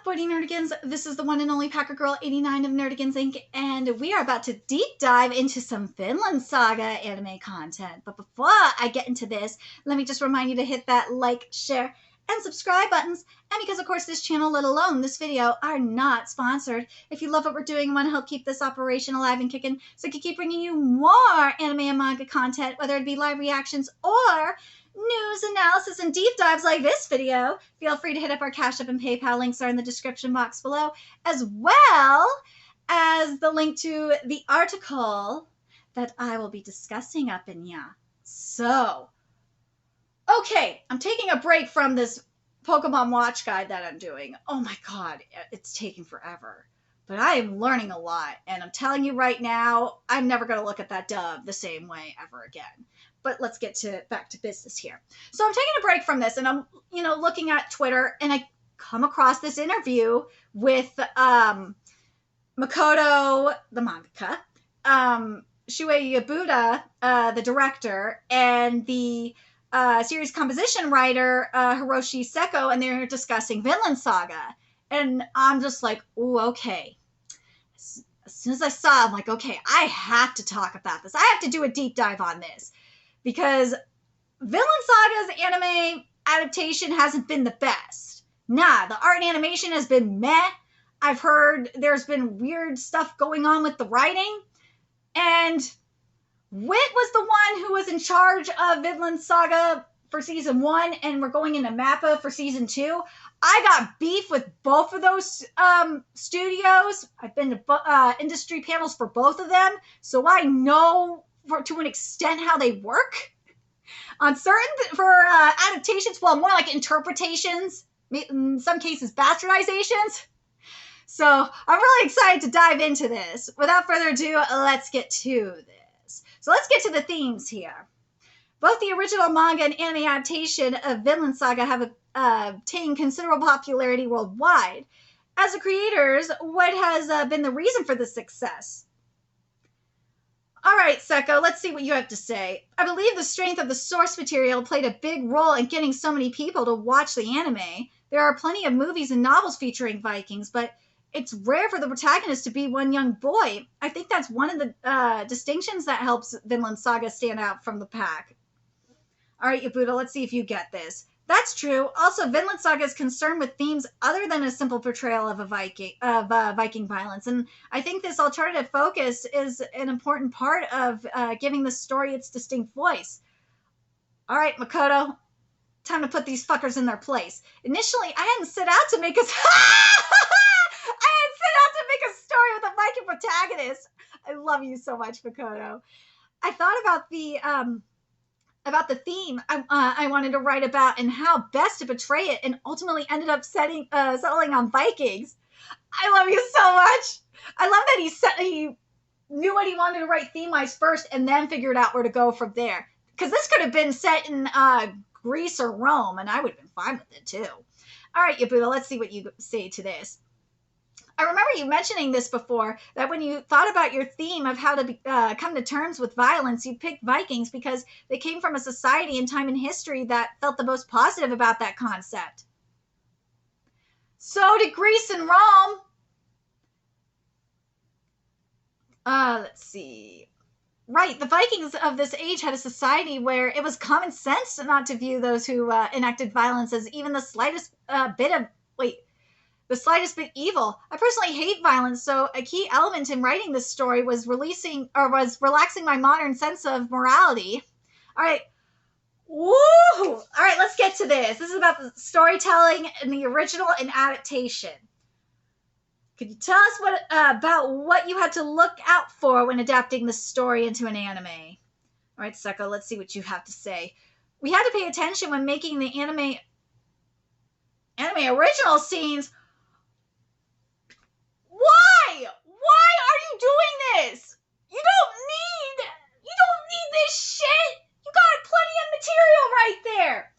Boarding Nerdigans? This is the one and only Packer Girl 89 of Nerdigans Inc. And we are about to deep dive into some Vinland Saga anime content. But before I get into this, let me just remind you to hit that like, share, and subscribe buttons. And because, of course, this channel, let alone this video, are not sponsored. If you love what we're doing and want to help keep this operation alive and kicking so we can keep bringing you more anime and manga content, whether it be live reactions or news, analysis, and deep dives like this video, feel free to hit up our Cash App and PayPal. Links are in the description box below, as well as the link to the article that I will be discussing up in ya. So, okay, I'm taking a break from this Pokemon Watch guide that I'm doing. Oh my god, it's taking forever. But I am learning a lot, and I'm telling you right now, I'm never going to look at that dub the same way ever again. But let's get back to business here. So I'm taking a break from this, and I'm, looking at Twitter, and I come across this interview with Makoto, the mangaka, Shuhei Yabuta, the director, and the series composition writer, Hiroshi Seko, and they're discussing Vinland Saga. And I'm just like, ooh, okay. As soon as I saw it, I'm like, okay, I have to talk about this. I have to do a deep dive on this. Because Vinland Saga's anime adaptation hasn't been the best. Nah, the art and animation has been meh. I've heard there's been weird stuff going on with the writing. And Wit was the one who was in charge of Vinland Saga for season 1, and we're going into Mappa for season 2. I got beef with both of those studios. I've been to industry panels for both of them, so I know to an extent how they work. On certain adaptations, well, more like interpretations, in some cases bastardizations. So I'm really excited to dive into this. Without further ado, let's get to this. So let's get to the themes here. Both the original manga and anime adaptation of Vinland Saga have obtained considerable popularity worldwide. As the creators, what has been the reason for this success? All right, Seko, let's see what you have to say. I believe the strength of the source material played a big role in getting so many people to watch the anime. There are plenty of movies and novels featuring Vikings, but it's rare for the protagonist to be one young boy. I think that's one of the distinctions that helps Vinland Saga stand out from the pack. All right, Yabuta, let's see if you get this. That's true. Also, Vinland Saga is concerned with themes other than a simple portrayal of Viking violence, and I think this alternative focus is an important part of giving the story its distinct voice. All right, Makoto, time to put these fuckers in their place. Initially, I hadn't set out to make a story with a Viking protagonist. I love you so much, Makoto. I thought about the theme I wanted to write about and how best to portray it, and ultimately ended up settling on Vikings. I love you so much. I love that he knew what he wanted to write theme-wise first and then figured out where to go from there. Because this could have been set in Greece or Rome, and I would have been fine with it too. All right, Yabuta, let's see what you say to this. I remember you mentioning this before, that when you thought about your theme of how to come to terms with violence, you picked Vikings because they came from a society and time in history that felt the most positive about that concept. So did Greece and Rome. Let's see. Right, the Vikings of this age had a society where it was common sense not to view those who enacted violence as even the slightest bit evil. I personally hate violence, so a key element in writing this story was relaxing my modern sense of morality. All right. Woo! All right, let's get to this. This is about the storytelling in the original and adaptation. Could you tell us about what you had to look out for when adapting the story into an anime? All right, Seko, let's see what you have to say. We had to pay attention when making the anime original scenes. Why? Why are you doing this? You don't need this shit. You got plenty of material right there.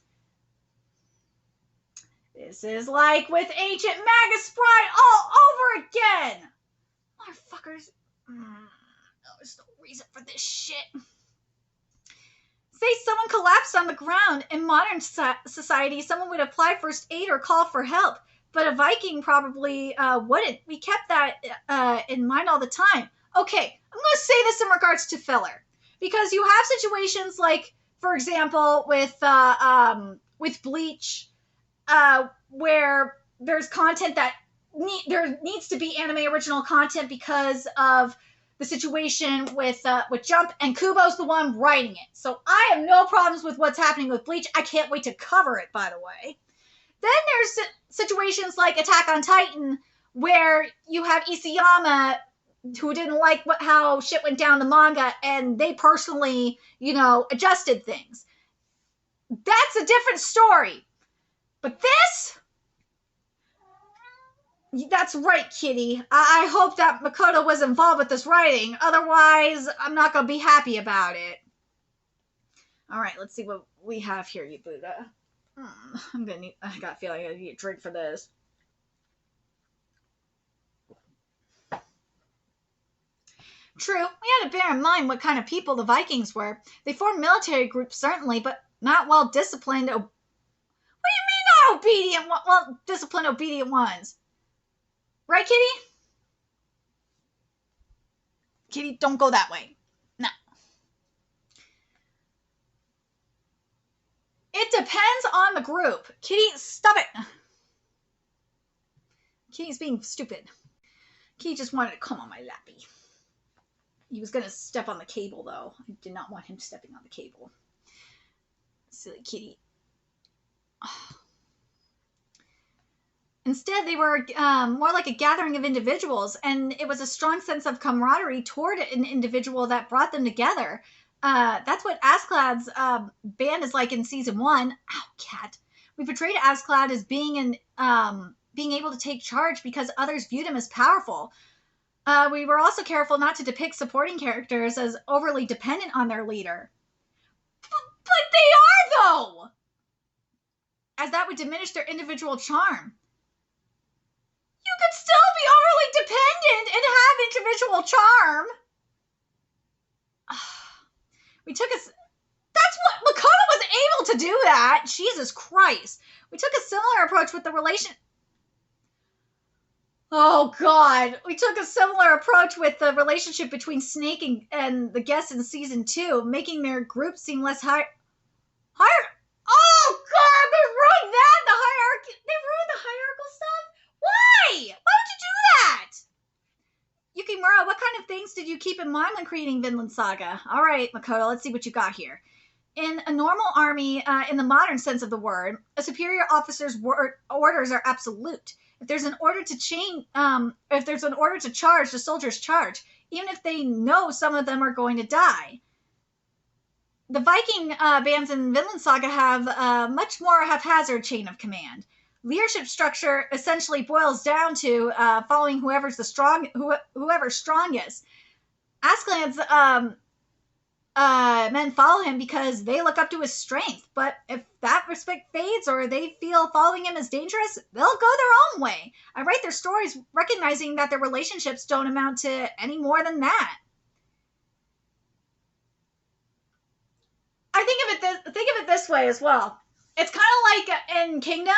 This is like with Ancient Magus Sprite all over again. Motherfuckers. There's no reason for this shit. Say someone collapsed on the ground. In modern society, someone would apply first aid or call for help. but a Viking probably wouldn't. We kept that in mind all the time. Okay, I'm going to say this in regards to filler, because you have situations like, for example, with Bleach, where there's content that there needs to be anime original content because of the situation with Jump, and Kubo's the one writing it. So I have no problems with what's happening with Bleach. I can't wait to cover it, by the way. Then there's situations like Attack on Titan, where you have Isayama, who didn't like how shit went down the manga, and they personally, adjusted things. That's a different story. But this, that's right, Kitty. I hope that Makoto was involved with this writing. Otherwise, I'm not going to be happy about it. All right, let's see what we have here, Yabuta. I got a feeling I need a drink for this. True, we had to bear in mind what kind of people the Vikings were. They formed military groups, certainly, but not well-disciplined. What do you mean not obedient? Well, disciplined, obedient ones. Right, Kitty? Kitty, don't go that way. No. It depends on the group. Kitty, stop it. Kitty's being stupid. Kitty just wanted to come on my lappy. He was going to step on the cable, though. I did not want him stepping on the cable. Silly kitty. Oh. Instead, they were more like a gathering of individuals, and it was a strong sense of camaraderie toward an individual that brought them together. That's what Askeladd's band is like in season 1. Ow, cat. We portrayed Askeladd as being able to take charge because others viewed him as powerful. We were also careful not to depict supporting characters as overly dependent on their leader. But they are, though! As that would diminish their individual charm. You could still be overly dependent and have individual charm. That's what Makoto was able to do that. Jesus Christ. We took a similar approach with the relation. Oh, God. We took a similar approach with the relationship between Snake and the guests in season 2, making their group seem less higher. Oh, God, they ruined that! The hierarchy. They ruined the hierarchical stuff? Why? Why would you do that? Yukimura, what kind of things did you keep in mind when creating Vinland Saga? All right, Makoto, let's see what you got here. In a normal army, in the modern sense of the word, a superior officer's orders are absolute. If there's an order to charge, the soldiers charge, even if they know some of them are going to die. The Viking bands in Vinland Saga have a much more haphazard chain of command. Leadership structure essentially boils down to following whoever's strongest. Askeladd's men follow him because they look up to his strength, but if that respect fades or they feel following him is dangerous, they'll go their own way. I write their stories recognizing that their relationships don't amount to any more than that. I think of it this way as well. It's kind of like in Kingdom.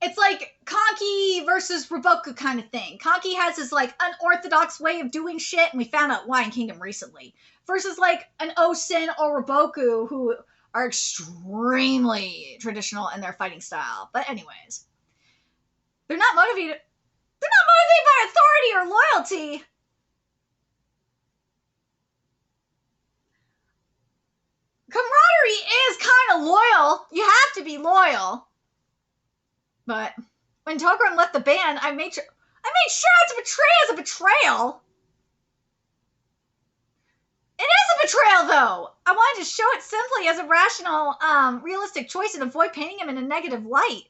It's like Kanki versus Roboku kind of thing. Kanki has this like unorthodox way of doing shit, and we found out why in Kingdom recently. Versus like an Osin or Roboku, who are extremely traditional in their fighting style. But anyways, they're not motivated by authority or loyalty. Camaraderie is kind of loyal. You have to be loyal. But when Togren left the band, I made sure it's a betrayal. It is a betrayal, though. I wanted to show it simply as a rational, realistic choice and avoid painting him in a negative light.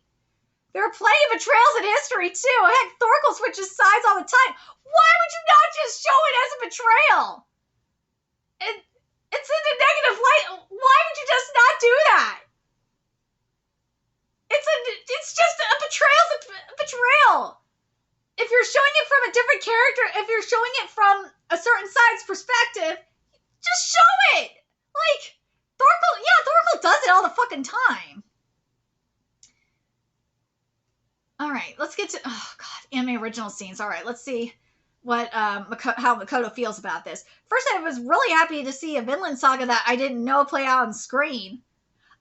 There are plenty of betrayals in history, too. Heck, Thorkel switches sides all the time. Why would you not just show it as a betrayal? It's in a negative light. Why would you just not do that? It's just a betrayal. If you're showing it from a different character, if you're showing it from a certain side's perspective, just show it. Like, Thorkel does it all the fucking time. right, let's get to, oh god, anime original scenes. All right, let's see what how Makoto feels about this. First, I was really happy to see a Vinland Saga that I didn't know play out on screen.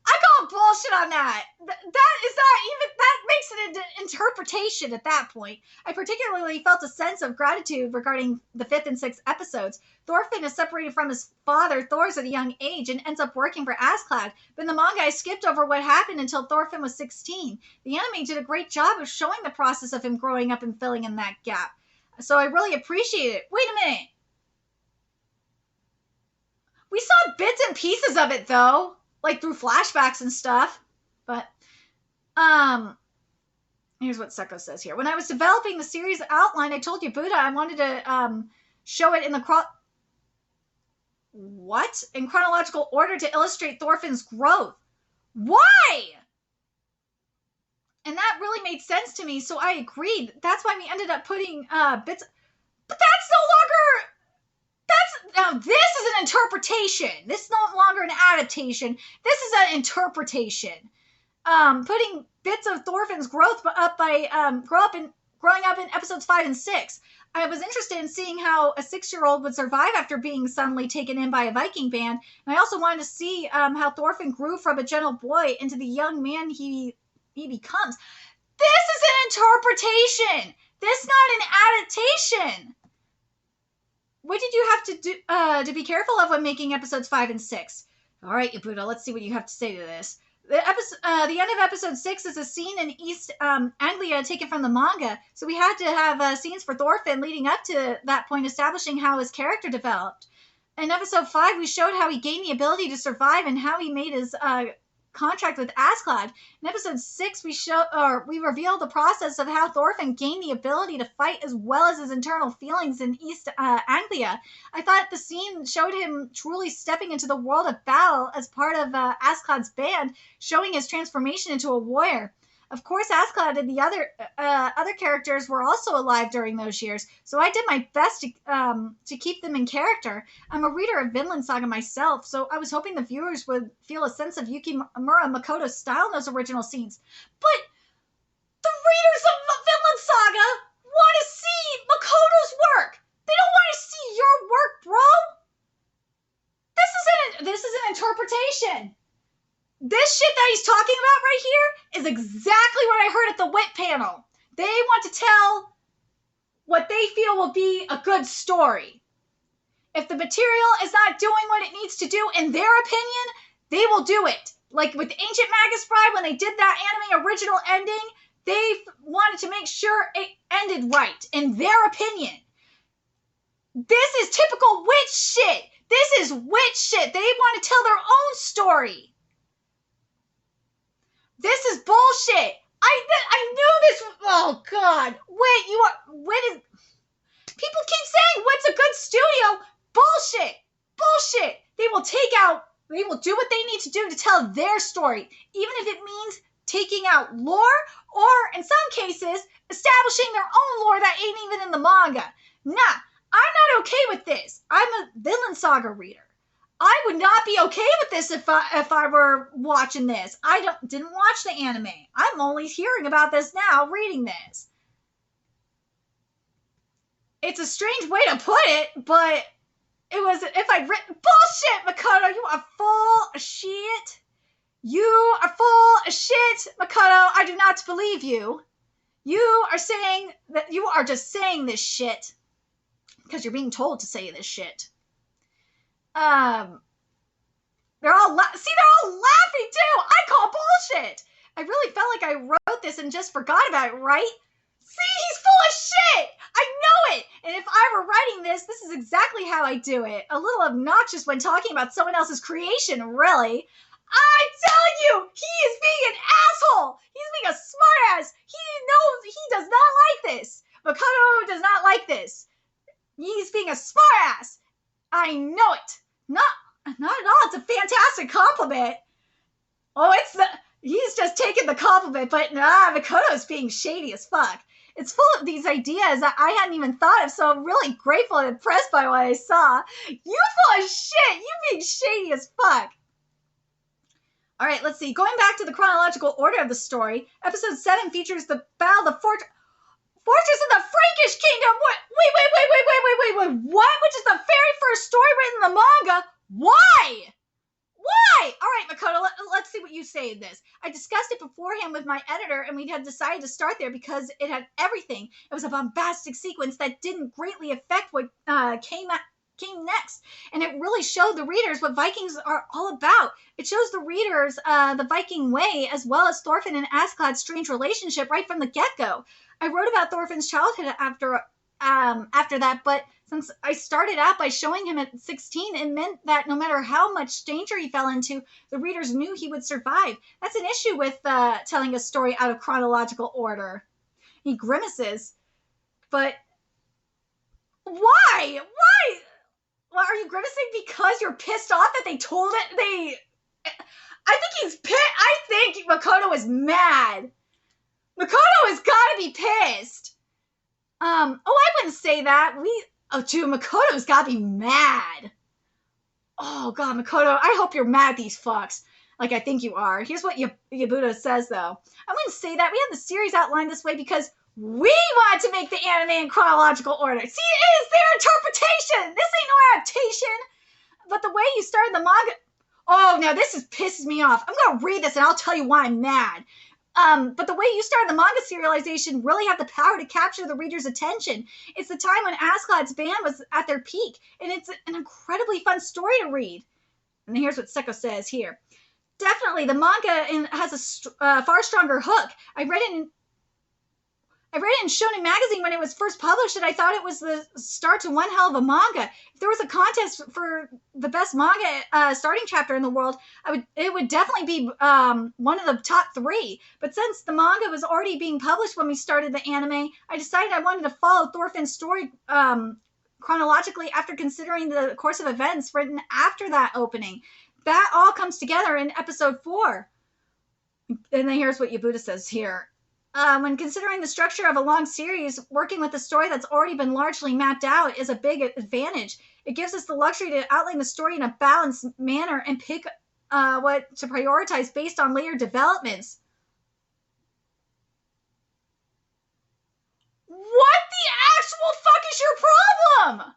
I call bullshit on that. That is not even, that makes it an interpretation at that point. I particularly felt a sense of gratitude regarding the 5th and 6th episodes. Thorfinn is separated from his father, Thor's, at a young age and ends up working for Askeladd. But in the manga, I skipped over what happened until Thorfinn was 16. The anime did a great job of showing the process of him growing up and filling in that gap. So I really appreciate it. Wait a minute. We saw bits and pieces of it, though. Like through flashbacks and stuff. But, here's what Seko says here. When I was developing the series outline, I told Yabuta I wanted to, show it in the in chronological order to illustrate Thorfinn's growth. Why? And that really made sense to me, so I agreed. That's why we ended up putting, bits, but that's no longer... Now, this is an interpretation. This is no longer an adaptation. This is an interpretation. Putting bits of Thorfinn's growth up by growing up in episodes 5 and 6. I was interested in seeing how a 6-year-old would survive after being suddenly taken in by a Viking band. And I also wanted to see how Thorfinn grew from a gentle boy into the young man he becomes. This is an interpretation. This is not an adaptation. What did you have to do to be careful of when making episodes 5 and 6? All right, Yabuta, let's see what you have to say to this. The end of episode 6 is a scene in East Anglia taken from the manga, so we had to have scenes for Thorfinn leading up to that point, establishing how his character developed. In episode 5, we showed how he gained the ability to survive and how he made his contract with Askeladd. In episode 6, we revealed the process of how Thorfinn gained the ability to fight as well as his internal feelings in East Anglia. I thought the scene showed him truly stepping into the world of battle as part of Askeladd's band, showing his transformation into a warrior. Of course, Askeladd and the other characters were also alive during those years, so I did my best to keep them in character. I'm a reader of Vinland Saga myself, so I was hoping the viewers would feel a sense of Yukimura Makoto's style in those original scenes. But the readers of Vinland Saga want to see Makoto's work. They don't want to see your work, bro. This is an interpretation. This shit that he's talking about right here is exactly what I heard at the WIT panel. They want to tell what they feel will be a good story. If the material is not doing what it needs to do, in their opinion, they will do it. Like with Ancient Magus Bride, when they did that anime original ending, they wanted to make sure it ended right, in their opinion. This is typical WIT shit. This is WIT shit. They want to tell their own story. This is bullshit. I knew this. Oh God, WIT is. People keep saying WIT's a good studio. Bullshit. They will do what they need to do to tell their story, even if it means taking out lore or, in some cases, establishing their own lore that ain't even in the manga. Nah, I'm not okay with this. I'm a Vinland Saga reader. I would not be okay with this if I were watching this. I didn't watch the anime. I'm only hearing about this now, reading this. It's a strange way to put it, but it was, if I'd written, bullshit, Makoto, you are full of shit. You are full of shit, Makoto. I do not believe you. You are saying that you are just saying this shit because you're being told to say this shit. They're all laughing too. I call bullshit. I really felt like I wrote this and just forgot about it, right? See, he's full of shit. I know it. And if I were writing this is exactly how I do it. A little obnoxious when talking about someone else's creation, really. I tell you, he is being an asshole. He's being a smartass. He knows he does not like this. Makoto does not like this. He's being a smartass. I know it. Not at all. It's a fantastic compliment. Oh, he's just taking the compliment, but nah, Makoto's being shady as fuck. It's full of these ideas that I hadn't even thought of, so I'm really grateful and impressed by what I saw. You full of shit. You being shady as fuck. All right, let's see. Going back to the chronological order of the story, episode 7 features the battle of the Fortress of the Frankish Kingdom. Wait. What? Which is the very first story written in the manga? Why? All right, Makoto, let's see what you say in this. I discussed it beforehand with my editor, and we had decided to start there because it had everything. It was a bombastic sequence that didn't greatly affect what came next, and it really showed the readers what Vikings are all about. It shows the readers the Viking way, as well as Thorfinn and Askeladd's strange relationship right from the get-go. I wrote about Thorfinn's childhood after that, but since I started out by showing him at 16, it meant that no matter how much danger he fell into, the readers knew he would survive. That's an issue with telling a story out of chronological order. He grimaces, but why? Well, are you grimacing because you're pissed off that they told it? I think he's pissed. I think Makoto is mad. Makoto has got to be pissed. I wouldn't say that. Dude, Makoto's got to be mad. Oh, God, Makoto, I hope you're mad at these fucks. Like I think you are. Here's what Yabuta says, though. I wouldn't say that. We have the series outlined this way because we wanted to make the anime in chronological order. See, it is their interpretation. This ain't no adaptation. But the way you started the manga... Oh, now this pisses me off. I'm going to read this and I'll tell you why I'm mad. But the way you started the manga serialization really had the power to capture the reader's attention. It's the time when Askeladd's band was at their peak, and it's an incredibly fun story to read. And here's what Seko says here. Definitely, the manga has a far stronger hook. I read it in Shonen Magazine when it was first published, and I thought it was the start to one hell of a manga. If there was a contest for the best manga starting chapter in the world, it would definitely be one of the top 3. But since the manga was already being published when we started the anime, I decided I wanted to follow Thorfinn's story chronologically after considering the course of events written after that opening. That all comes together in episode 4. And then here's what Yabuta says here. When considering the structure of a long series, working with a story that's already been largely mapped out is a big advantage. It gives us the luxury to outline the story in a balanced manner and pick what to prioritize based on later developments. What the actual fuck is your problem?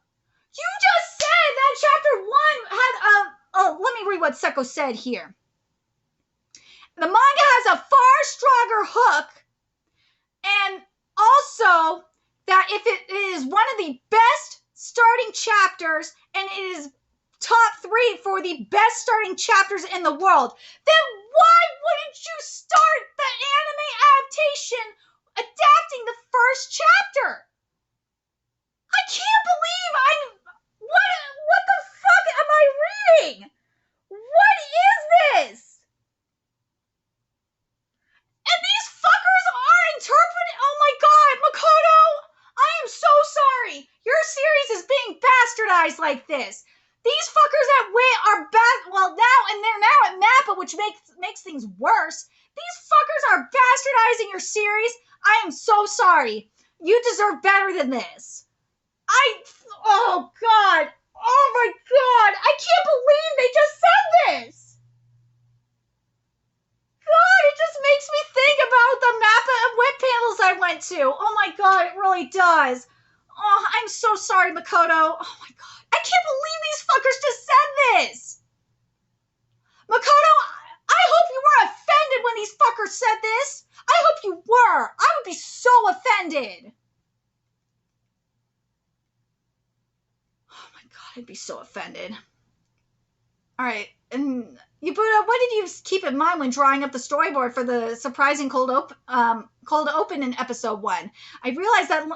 You just said that chapter 1 had let me read what Seko said here. The manga has a far stronger hook, and also that if it is one of the best starting chapters and it is top 3 for the best starting chapters in the world, then why wouldn't you start the anime adaptation adapting the first chapter? I can't believe what the fuck am I reading? What is this? And these fuckers are interpreting... Oh my god, Makoto! I am so sorry. Your series is being bastardized like this. These fuckers at WIT are they're now at MAPPA, which makes things worse. These fuckers are bastardizing your series. I am so sorry. You deserve better than this. Oh god. Oh my god. I can't believe they just said this. God, it just makes me think about the MAPPA and WIT panels I went to. Oh my god, it really does. Oh, I'm so sorry, Makoto. Oh my god. I can't believe these fuckers just said this. Makoto, I hope you were offended when these fuckers said this. I hope you were. I would be so offended. Oh my god, I'd be so offended. Alright, and Yabuta, what did you keep in mind when drawing up the storyboard for the surprising cold open in episode 1? I realized that,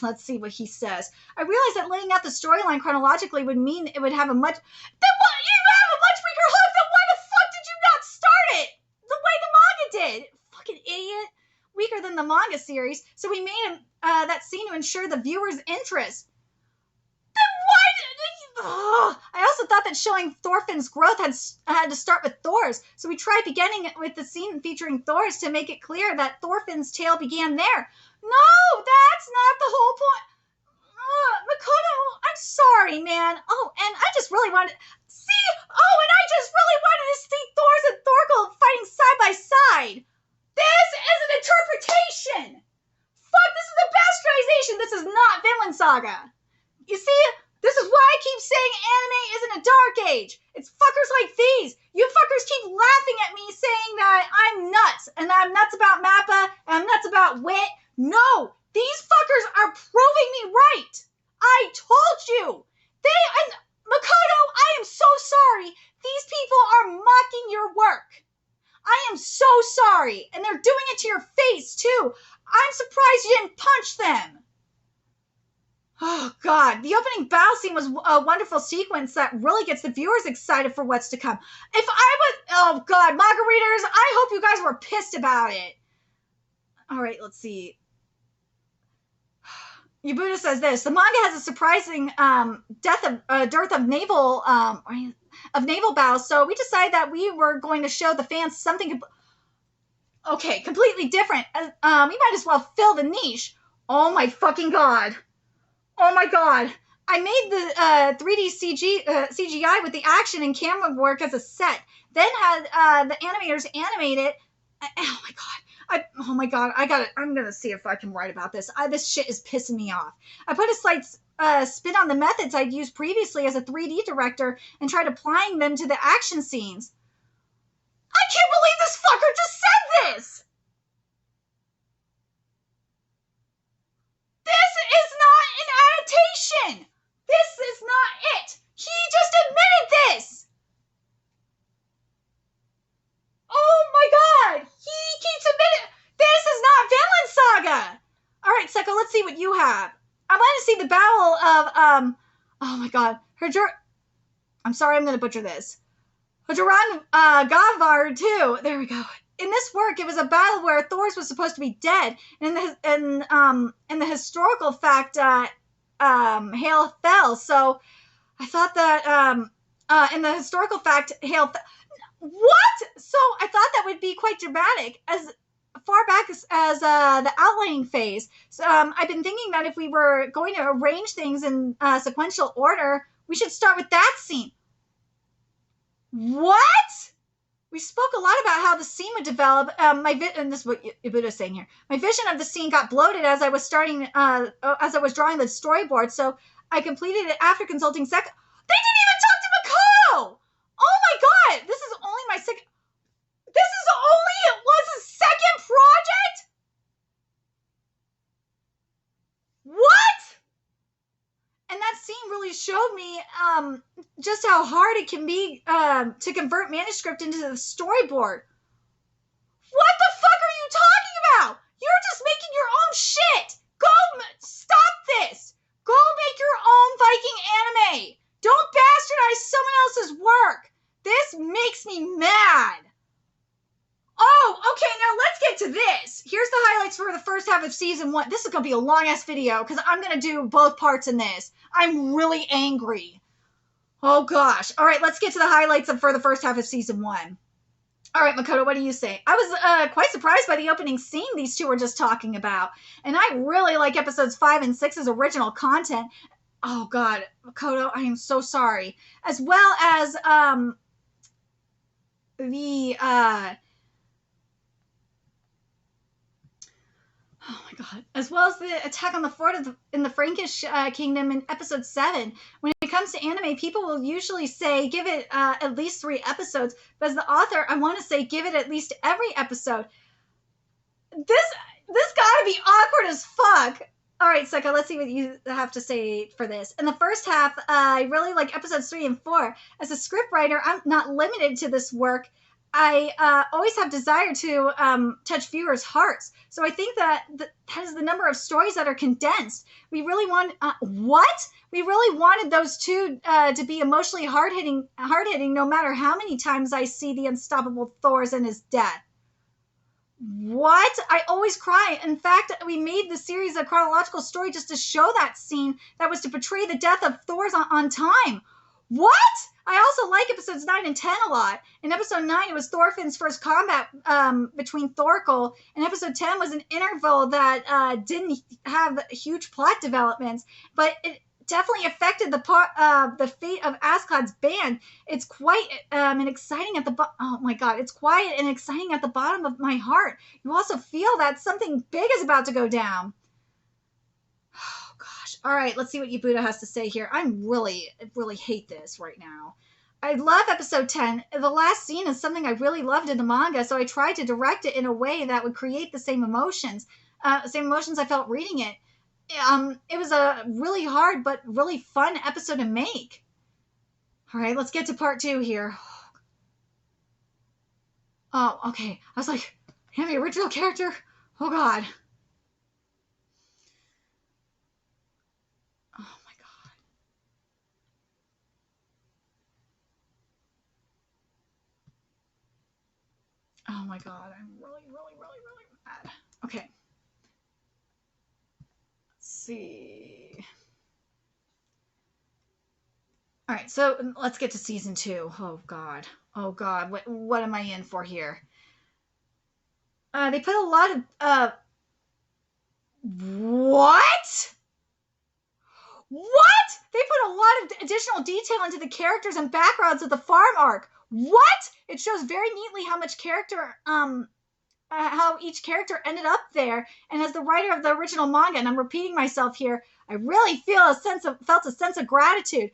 let's see what he says. I realized that laying out the storyline chronologically would mean it would have a much... Then what? You have a much weaker hook, then why the fuck did you not start it the way the manga did? Fucking idiot. Weaker than the manga series, so we made that scene to ensure the viewer's interest. Then why did... I also thought that showing Thorfinn's growth had to start with Thor's, so we tried beginning with the scene featuring Thor's to make it clear that Thorfinn's tale began there. No, that's not the whole point. Makoto, I'm sorry, man. Oh, and I just really wanted... See? Oh, and I just really wanted to see Thors and Thorkel fighting side by side. This is an interpretation. Fuck, this is the bastardization. This is not Vinland Saga. You see, this is why I keep saying anime isn't a dark age. It's fuckers like these. You fuckers keep laughing at me saying that I'm nuts, and that I'm nuts about Mappa, and I'm nuts about wit. No, these fuckers are proving me right. I told you. Makoto, I am so sorry. These people are mocking your work. I am so sorry. And they're doing it to your face, too. I'm surprised you didn't punch them. Oh, God. The opening battle scene was a wonderful sequence that really gets the viewers excited for what's to come. If I was... Oh, God. Manga readers, I hope you guys were pissed about it. All right, let's see. Yabuta says this: the manga has a surprising dearth of naval battles, so we decided that we were going to show the fans something completely different. We might as well fill the niche. Oh my fucking god! Oh my god! I made the 3D CGI with the action and camera work as a set, then had the animators animate it. Oh my god! I'm gonna see if I can write about this. This shit is pissing me off. I put a slight spin on the methods I'd used previously as a 3D director and tried applying them to the action scenes. I can't believe this fucker just said this! This is not an adaptation! This is not it! He just admitted this! Oh my god! He keeps admitting... This is not Vinland Saga! Alright, Seko, let's see what you have. I want to see the battle of, oh my god. I'm sorry, I'm going to butcher this. Hajaran Gavar, too. There we go. In this work, it was a battle where Thors was supposed to be dead. And in the historical fact, Hale fell. So I thought that, in the historical fact, Hale fell. What? So I thought that would be quite dramatic, as far back as the outlining phase. So I've been thinking that if we were going to arrange things in sequential order, we should start with that scene. What? We spoke a lot about how the scene would develop. And this is what Yabuta is saying here. My vision of the scene got bloated as I was drawing the storyboard, so I completed it after consulting Seko. They didn't even talk to Makoto! Oh my god! This is only my second... It was a second project? What? And that scene really showed me just how hard it can be to convert manuscript into the storyboard. What the fuck are you talking about? You're just making your own shit. Stop this. Go make your own Viking anime. Don't bastardize someone else's work. This makes me mad. Oh, okay, now let's get to this. Here's the highlights for the first half of season 1. This is going to be a long-ass video because I'm going to do both parts in this. I'm really angry. Oh, gosh. All right, let's get to the highlights for the first half of season 1. All right, Makoto, what do you say? I was quite surprised by the opening scene these two were just talking about. And I really like episodes 5 and 6's original content. Oh, God. Makoto, I am so sorry. As well as oh my god. As well as the attack on the fort in the Frankish kingdom in episode 7. When it comes to anime, people will usually say give it at least 3 episodes. But as the author, I want to say give it at least every episode. This gotta be awkward as fuck. Alright, Seko, let's see what you have to say for this. In the first half, I really like episodes 3 and 4. As a scriptwriter, I'm not limited to this work. I always have desire to touch viewers' hearts. So I think that is the number of stories that are condensed. We really want... what? We really wanted those two to be emotionally hard-hitting no matter how many times I see the unstoppable Thors and his death. What? I always cry. In fact, we made the series a chronological story just to show that scene that was to portray the death of Thors on time. What? I also like episodes 9 and 10 a lot. In episode 9, it was Thorfinn's first combat between Thorkel, and episode 10 was an interval that didn't have huge plot developments, but it definitely affected the fate of Askeladd's band. It's quite and exciting at the oh my god, it's quiet and exciting at the bottom of my heart. You also feel that something big is about to go down. Oh gosh. All right, let's see what Yabuta has to say here. I'm really hate this right now. I love episode 10. The last scene is something I really loved in the manga, so I tried to direct it in a way that would create the same emotions I felt reading it. It was a really hard but really fun episode to make. All right, let's get to part 2 here. Oh, okay. I was like, am I the original character? Oh god. Oh my god. Oh my god. I'm really mad. Okay. Let's see. All right, so let's get to season 2. Oh god. Oh god. What am I in for here? They put a lot of what? What? They put a lot of additional detail into the characters and backgrounds of the farm arc. What? It shows very neatly how much character how each character ended up there. And as the writer of the original manga, and I'm repeating myself here, I really felt a sense of gratitude.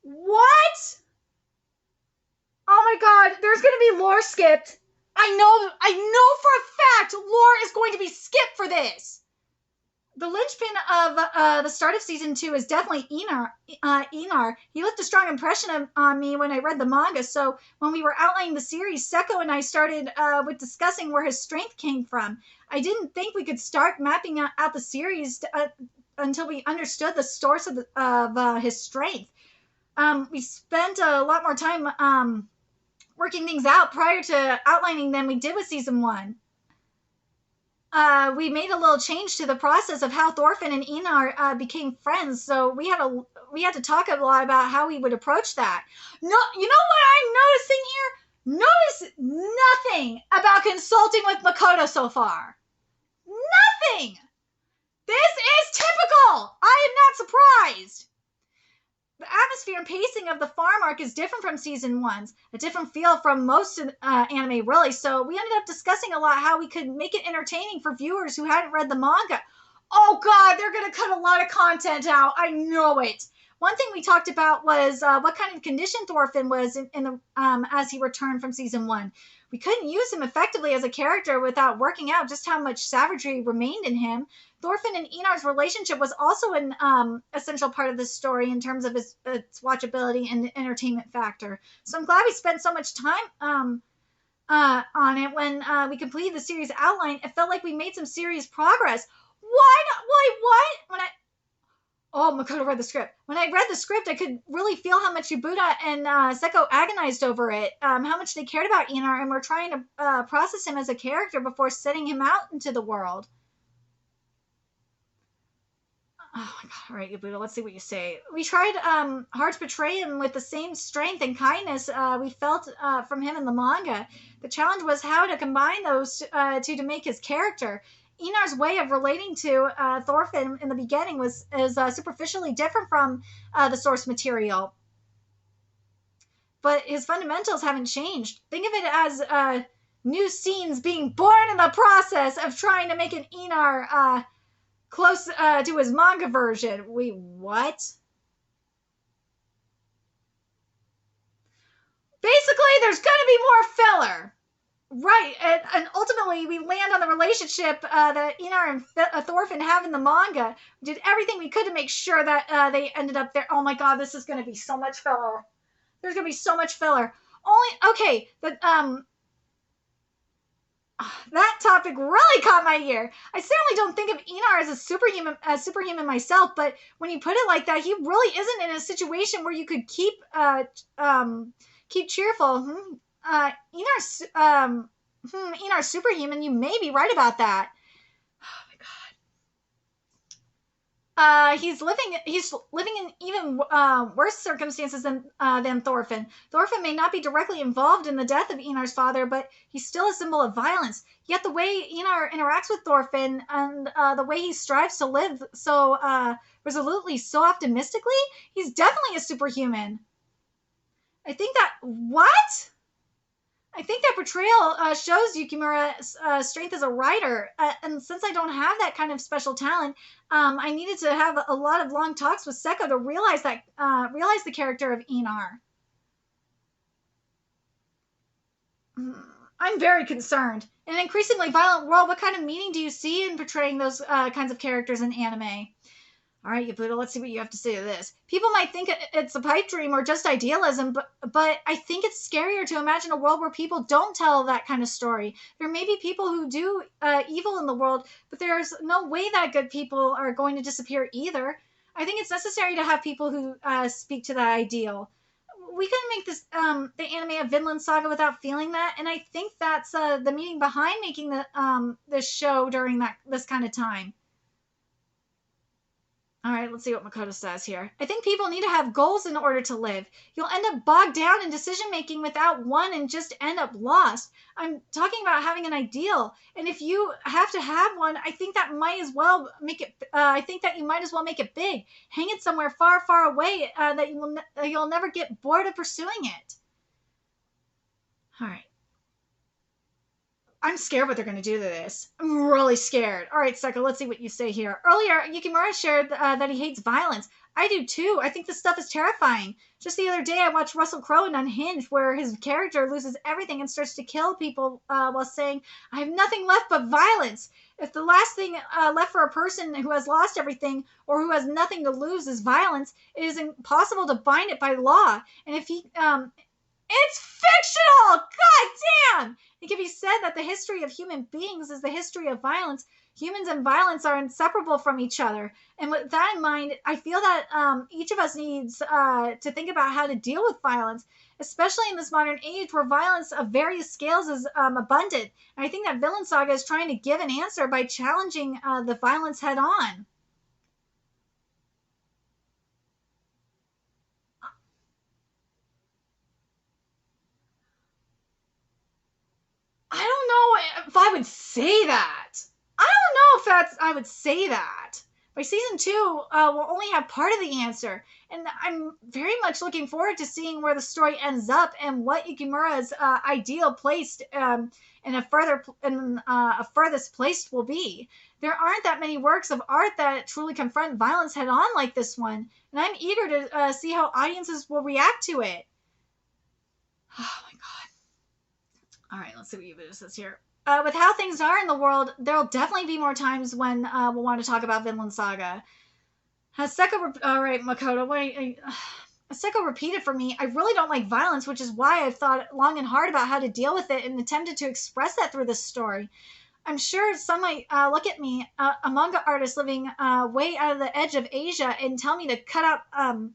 What? Oh my god, there's gonna be lore skipped. I know for a fact lore is going to be skipped for this. The linchpin of the start of season 2 is definitely Einar. He left a strong impression on me when I read the manga. So when we were outlining the series, Seko and I started with discussing where his strength came from. I didn't think we could start mapping out the series until we understood the source of his strength. We spent a lot more time working things out prior to outlining than we did with season 1. We made a little change to the process of how Thorfinn and Einar became friends. So we had to talk a lot about how we would approach that. No, you know what I'm noticing here? Notice nothing about consulting with Makoto so far. Nothing. This is typical. I am not surprised. The atmosphere and pacing of the farm arc is different from season 1's, a different feel from most anime, really. So we ended up discussing a lot how we could make it entertaining for viewers who hadn't read the manga. Oh god, they're going to cut a lot of content out. I know it. One thing we talked about was what kind of condition Thorfinn was as he returned from season 1. We couldn't use him effectively as a character without working out just how much savagery remained in him. Thorfinn and Einar's relationship was also an essential part of this story in terms of its watchability and entertainment factor. So I'm glad we spent so much time on it. When we completed the series outline, it felt like we made some serious progress. What? Makoto read the script. When I read the script, I could really feel how much Yabuta and Seko agonized over it, how much they cared about Einar and were trying to process him as a character before setting him out into the world. Oh my god, all right, Yabuta, let's see what you say. We tried hard to portray him with the same strength and kindness we felt from him in the manga. The challenge was how to combine those two to make his character. Einar's way of relating to Thorfinn in the beginning is superficially different from the source material. But his fundamentals haven't changed. Think of it as new scenes being born in the process of trying to make an Einar close to his manga version. Wait, what? Basically, there's going to be more filler. Right, and ultimately we land on the relationship that Einar and Thorfinn have in the manga. We did everything we could to make sure that they ended up there. Oh my god, this is going to be so much filler. There's going to be so much filler. Okay, that topic really caught my ear. I certainly don't think of Einar as a superhuman myself, but when you put it like that, he really isn't in a situation where you could keep cheerful. Einar's superhuman. You may be right about that. Oh he's living in even worse circumstances than Thorfinn. Thorfinn may not be directly involved in the death of Einar's father, but he's still a symbol of violence. Yet the way Einar interacts with Thorfinn and the way he strives to live so resolutely, so optimistically, he's definitely a superhuman. I think that what? I think that portrayal shows Yukimura's strength as a writer. And since I don't have that kind of special talent, I needed to have a lot of long talks with Seko to realize the character of Einar. I'm very concerned. In an increasingly violent world, what kind of meaning do you see in portraying those kinds of characters in anime? All right, Yabuta, let's see what you have to say to this. People might think it's a pipe dream or just idealism, but I think it's scarier to imagine a world where people don't tell that kind of story. There may be people who do evil in the world, but there's no way that good people are going to disappear either. I think it's necessary to have people who speak to that ideal. We couldn't make this the anime of Vinland Saga without feeling that, and I think that's the meaning behind making this show during this kind of time. All right, let's see what Makoto says here. I think people need to have goals in order to live. You'll end up bogged down in decision making without one and just end up lost. I'm talking about having an ideal, and if you have to have one, I think that might as well make it. I think that you might as well make it big. Hang it somewhere far, far away that you'll never get bored of pursuing it. All right. I'm scared what they're going to do to this. I'm really scared. All right, Seko, let's see what you say here. Earlier, Yukimura shared that he hates violence. I do too. I think this stuff is terrifying. Just the other day, I watched Russell Crowe in Unhinged, where his character loses everything and starts to kill people while saying, I have nothing left but violence. If the last thing left for a person who has lost everything or who has nothing to lose is violence, it is impossible to bind it by law. And if he... it's fictional! God damn! It can be said that the history of human beings is the history of violence. Humans and violence are inseparable from each other. And with that in mind, I feel that each of us needs to think about how to deal with violence, especially in this modern age where violence of various scales is abundant. And I think that Vinland Saga is trying to give an answer by challenging the violence head on. I don't know if I would say that. I don't know if I would say that. By season 2, we'll only have part of the answer, and I'm very much looking forward to seeing where the story ends up and what Yukimura's ideal placed in a furthest placed will be. There aren't that many works of art that truly confront violence head on like this one, and I'm eager to see how audiences will react to it. Oh my god. All right, let's see what Yabuta says here. With how things are in the world, there'll definitely be more times when we'll want to talk about Vinland Saga. Has Seko... All right, Makoto, Seko repeated for me, I really don't like violence, which is why I've thought long and hard about how to deal with it and attempted to express that through this story. I'm sure some might look at me, a manga artist living way out of the edge of Asia, and tell me to cut out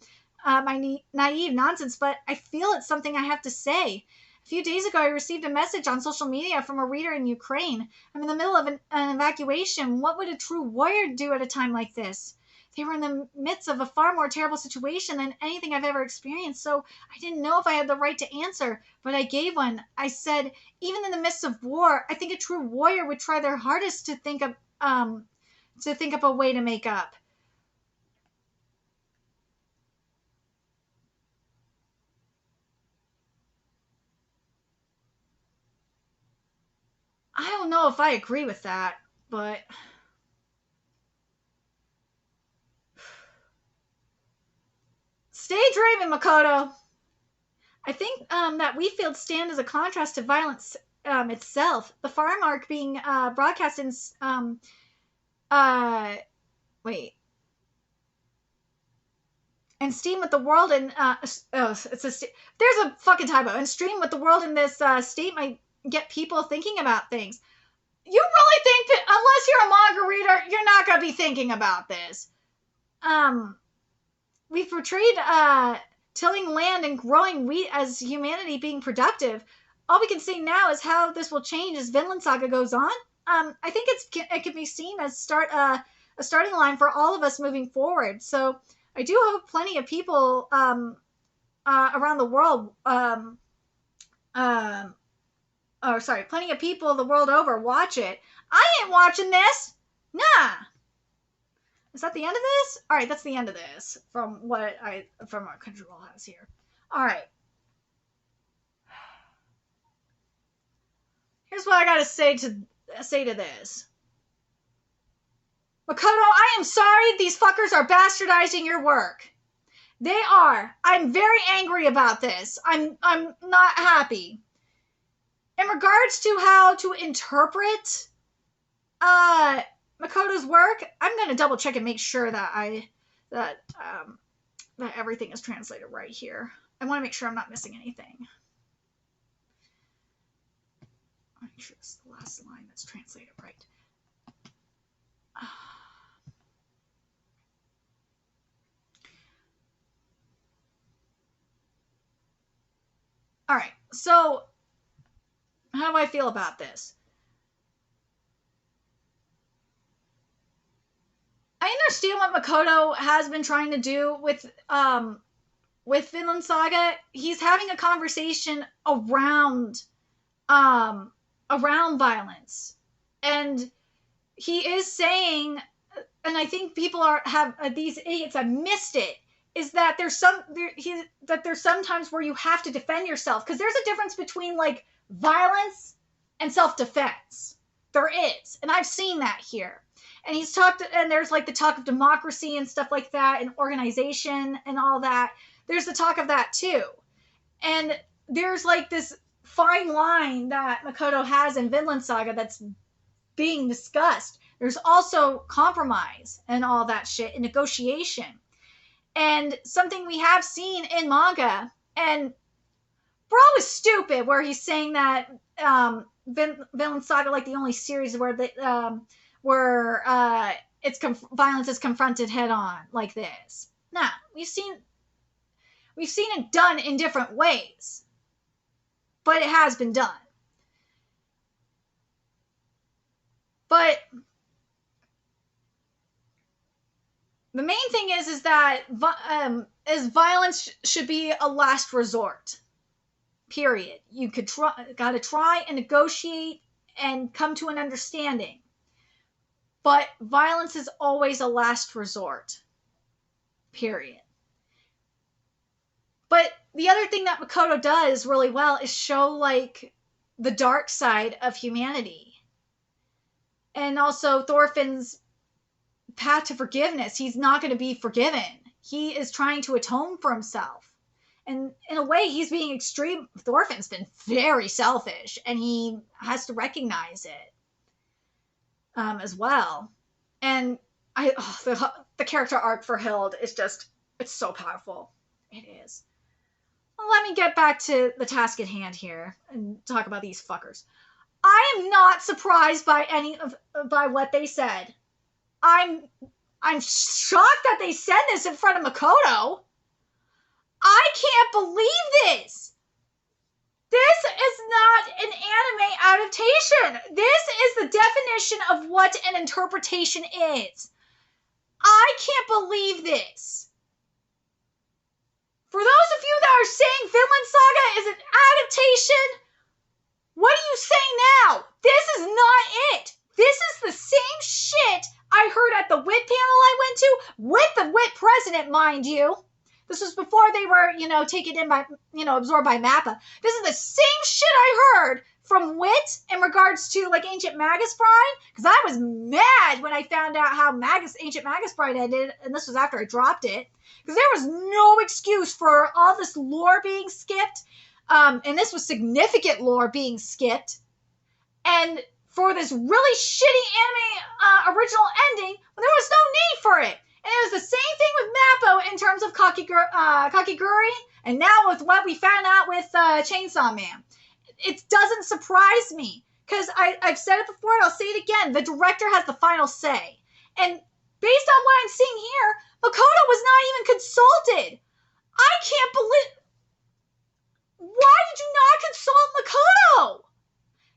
my naive nonsense, but I feel it's something I have to say. A few days ago, I received a message on social media from a reader in Ukraine. I'm in the middle of an evacuation. What would a true warrior do at a time like this? They were in the midst of a far more terrible situation than anything I've ever experienced, so I didn't know if I had the right to answer, but I gave one. I said, even in the midst of war, I think a true warrior would try their hardest to think up a way to make up. I don't know if I agree with that, but stay dreaming, Makoto. I think that Wheatfield stand as a contrast to violence itself. The farm arc being broadcast in wait, and Steam with the world and there's a fucking typo. And Stream with the world in this state might get people thinking about things. You really think that unless you're a manga reader, you're not gonna be thinking about this? We've portrayed tilling land and growing wheat as humanity being productive. All we can say now is how this will change as Vinland Saga goes on. I think it can be seen as start a starting line for all of us moving forward. So I do hope plenty of people around the world, plenty of people the world over watch it. I ain't watching this. Nah. Is that the end of this? All right, that's the end of this from what our control has here. All right. Here's what I gotta say to this. Makoto, I am sorry these fuckers are bastardizing your work. They are. I'm very angry about this. I'm not happy. In regards to how to interpret Makoto's work, I'm gonna double check and make sure that that everything is translated right here. I want to make sure I'm not missing anything. I'll make sure this is the last line that's translated right. All right, so how do I feel about this? I understand what Makoto has been trying to do with Vinland Saga. He's having a conversation around violence, and he is saying, and I think people have these idiots have missed it, is that there's sometimes where you have to defend yourself, because there's a difference between like violence and self-defense. There is, and I've seen that here. And he's talked, and there's like the talk of democracy and stuff like that, and organization and all that. There's the talk of that too. And there's like this fine line that Makoto has in Vinland Saga that's being discussed. There's also compromise and all that shit and negotiation. And something we have seen in manga, and Bro is stupid, where he's saying that Vinland Saga, like the only series where violence is confronted head on like this. Now, we've seen it done in different ways, but it has been done. But the main thing is that violence should be a last resort. Period. You gotta try and negotiate and come to an understanding. But violence is always a last resort. Period. But the other thing that Makoto does really well is show like the dark side of humanity. And also Thorfinn's path to forgiveness. He's not going to be forgiven. He is trying to atone for himself. And in a way, he's being extreme. Thorfinn's been very selfish, and he has to recognize it as well. And the character arc for Hild is just, it's so powerful. It is. Well, let me get back to the task at hand here and talk about these fuckers. I am not surprised by what they said. I'm shocked that they said this in front of Makoto. I can't believe this. This is not an anime adaptation. This is the definition of what an interpretation is. I can't believe this. For those of you that are saying Vinland Saga is an adaptation, what do you say now? This is not it. This is the same shit I heard at the WIT panel I went to, with the WIT president, mind you. This was before they were, taken in by, absorbed by MAPPA. This is the same shit I heard from WIT in regards to, like, Ancient Magus Bride, because I was mad when I found out how Ancient Magus Bride ended, and this was after I dropped it, because there was no excuse for all this lore being skipped, and this was significant lore being skipped, and for this really shitty anime original ending, when there was no need for it. And it was the same thing with Mappo in terms of Kakiguri, and now with what we found out with Chainsaw Man. It doesn't surprise me, because I've said it before and I'll say it again. The director has the final say. And based on what I'm seeing here, Makoto was not even consulted. I can't believe... Why did you not consult Makoto?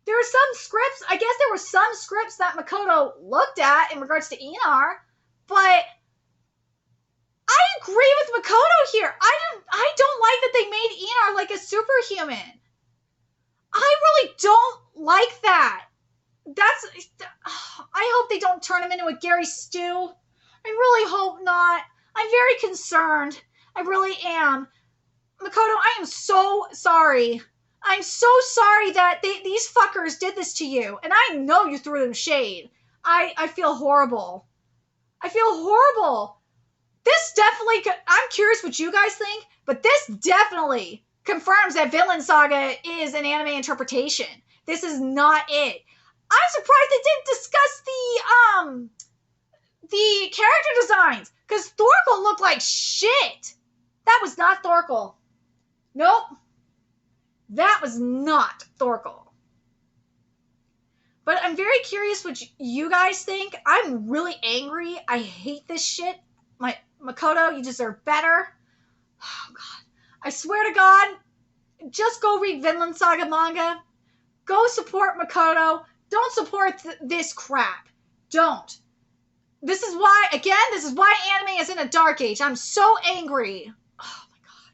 There were some scripts, I guess there were some scripts that Makoto looked at in regards to Enar, But I agree with Makoto here. I don't like that they made Inar like a superhuman. I really don't like that. I hope they don't turn him into a Gary Stew. I really hope not. I'm very concerned. I really am. Makoto, I am so sorry. I'm so sorry that these fuckers did this to you. And I know you threw them shade. I feel horrible. I feel horrible. This definitely, I'm curious what you guys think, but this definitely confirms that Vinland Saga is an anime interpretation. This is not it. I'm surprised they didn't discuss the character designs, because Thorkel looked like shit. That was not Thorkel. Nope. That was not Thorkel. But I'm very curious what you guys think. I'm really angry. I hate this shit. Makoto, you deserve better. Oh, God. I swear to God, just go read Vinland Saga manga. Go support Makoto. Don't support this crap. Don't. This is why anime is in a dark age. I'm so angry. Oh, my God.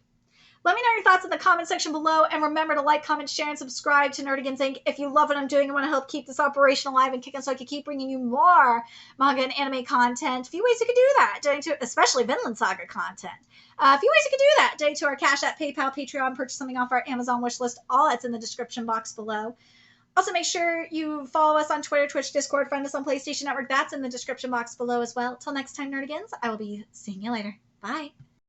Let me know your thoughts in the comment section below, and remember to like, comment, share, and subscribe to Nerdigans Inc. if you love what I'm doing and want to help keep this operation alive and kicking so I can keep bringing you more manga and anime content. A few ways you can do that, especially Vinland Saga content. A few ways you can do that. Donate to our Cash App, PayPal, Patreon, purchase something off our Amazon wish list. All that's in the description box below. Also, make sure you follow us on Twitter, Twitch, Discord, friend us on PlayStation Network. That's in the description box below as well. Till next time, Nerdigans, I will be seeing you later. Bye.